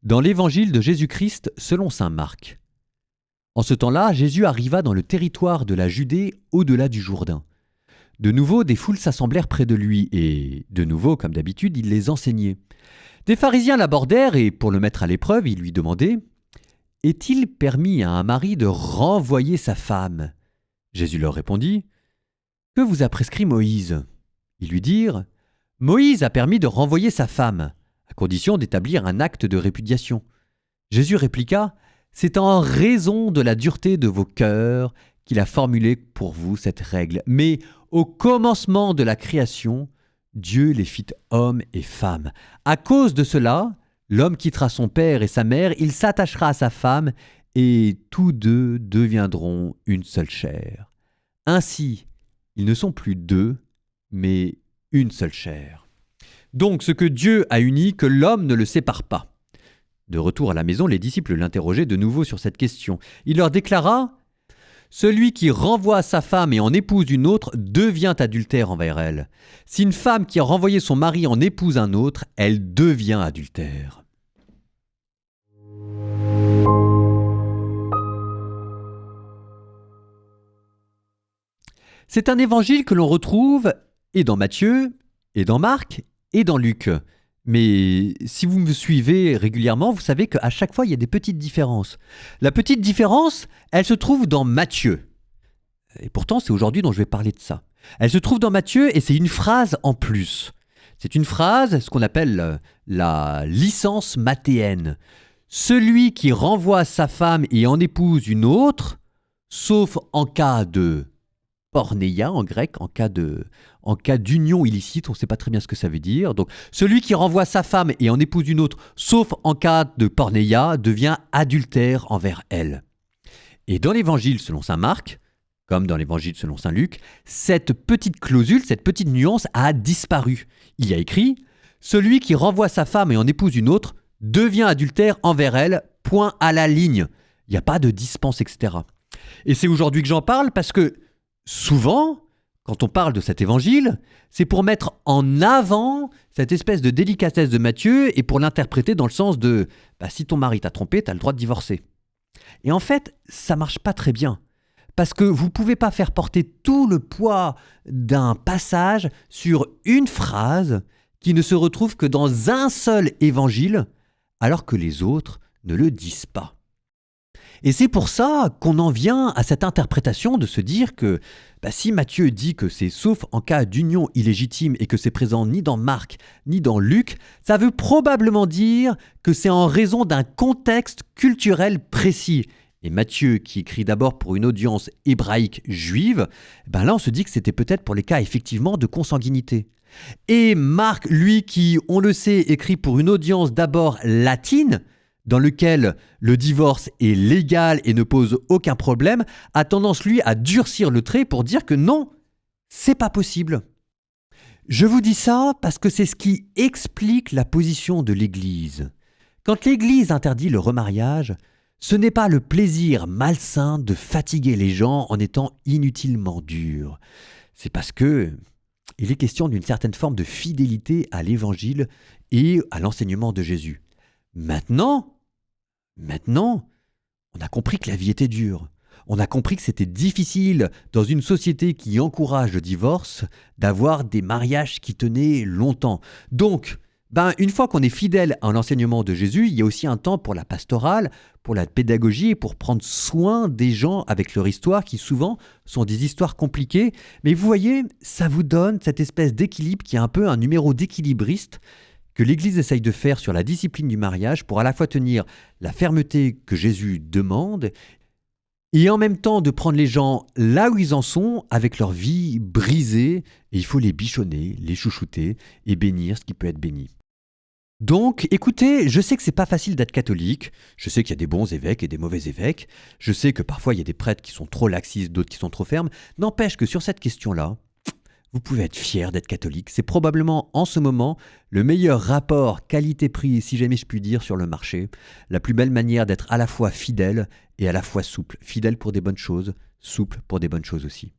Dans l'évangile de Jésus-Christ selon saint Marc. En ce temps-là, Jésus arriva dans le territoire de la Judée au-delà du Jourdain. De nouveau, des foules s'assemblèrent près de lui et, de nouveau, comme d'habitude, il les enseignait. Des pharisiens l'abordèrent et, pour le mettre à l'épreuve, ils lui demandaient « Est-il permis à un mari de renvoyer sa femme ?» Jésus leur répondit « Que vous a prescrit Moïse ?» Ils lui dirent « Moïse a permis de renvoyer sa femme, à condition d'établir un acte de répudiation. » Jésus répliqua « C'est en raison de la dureté de vos cœurs qu'il a formulé pour vous cette règle. Mais au commencement de la création, Dieu les fit hommes et femmes. À cause de cela, l'homme quittera son père et sa mère, il s'attachera à sa femme, et tous deux deviendront une seule chair. Ainsi, ils ne sont plus deux, mais une seule chair. Donc ce que Dieu a uni, que l'homme ne le sépare pas. » De retour à la maison, les disciples l'interrogeaient de nouveau sur cette question. Il leur déclara « Celui qui renvoie sa femme et en épouse une autre devient adultère envers elle. Si une femme qui a renvoyé son mari en épouse un autre, elle devient adultère. » C'est un évangile que l'on retrouve et dans Matthieu, et dans Marc, et dans Luc. Mais si vous me suivez régulièrement, vous savez qu'à chaque fois, il y a des petites différences. La petite différence, elle se trouve dans Matthieu. Et pourtant, c'est aujourd'hui dont je vais parler de ça. Elle se trouve dans Matthieu et c'est une phrase en plus. C'est une phrase, ce qu'on appelle la licence mathéenne. Celui qui renvoie sa femme et en épouse une autre, sauf en cas de porneia en grec, en cas d'union illicite, on ne sait pas très bien ce que ça veut dire. Donc, celui qui renvoie sa femme et en épouse une autre, sauf en cas de porneia, devient adultère envers elle. Et dans l'évangile selon saint Marc, comme dans l'évangile selon saint Luc, cette petite clausule, cette petite nuance a disparu. Il y a écrit « Celui qui renvoie sa femme et en épouse une autre devient adultère envers elle, point à la ligne. » Il n'y a pas de dispense, etc. Et c'est aujourd'hui que j'en parle parce que souvent, quand on parle de cet évangile, c'est pour mettre en avant cette espèce de délicatesse de Matthieu et pour l'interpréter dans le sens de si ton mari t'a trompé, t'as le droit de divorcer. Et en fait, ça marche pas très bien. Parce que vous ne pouvez pas faire porter tout le poids d'un passage sur une phrase qui ne se retrouve que dans un seul évangile, alors que les autres ne le disent pas. Et c'est pour ça qu'on en vient à cette interprétation de se dire que si Matthieu dit que c'est sauf en cas d'union illégitime et que c'est présent ni dans Marc ni dans Luc, ça veut probablement dire que c'est en raison d'un contexte culturel précis. Et Matthieu, qui écrit d'abord pour une audience hébraïque juive, là on se dit que c'était peut-être pour les cas effectivement de consanguinité. Et Marc, lui, qui, on le sait, écrit pour une audience d'abord latine, dans lequel le divorce est légal et ne pose aucun problème, a tendance, lui, à durcir le trait pour dire que non, c'est pas possible. Je vous dis ça parce que c'est ce qui explique la position de l'Église. Quand l'Église interdit le remariage, ce n'est pas le plaisir malsain de fatiguer les gens en étant inutilement dur. C'est parce que il est question d'une certaine forme de fidélité à l'Évangile et à l'enseignement de Jésus. Maintenant, on a compris que la vie était dure. On a compris que c'était difficile, dans une société qui encourage le divorce, d'avoir des mariages qui tenaient longtemps. Donc, une fois qu'on est fidèle à l'enseignement de Jésus, il y a aussi un temps pour la pastorale, pour la pédagogie et pour prendre soin des gens avec leur histoire qui souvent sont des histoires compliquées. Mais vous voyez, ça vous donne cette espèce d'équilibre qui est un peu un numéro d'équilibriste que l'Église essaye de faire sur la discipline du mariage pour à la fois tenir la fermeté que Jésus demande et en même temps de prendre les gens là où ils en sont avec leur vie brisée et il faut les bichonner, les chouchouter et bénir ce qui peut être béni. Donc, écoutez, je sais que c'est pas facile d'être catholique, je sais qu'il y a des bons évêques et des mauvais évêques, je sais que parfois il y a des prêtres qui sont trop laxistes, d'autres qui sont trop fermes, n'empêche que sur cette question-là, vous pouvez être fier d'être catholique. C'est probablement en ce moment le meilleur rapport qualité-prix, si jamais je puis dire, sur le marché. La plus belle manière d'être à la fois fidèle et à la fois souple. Fidèle pour des bonnes choses, souple pour des bonnes choses aussi.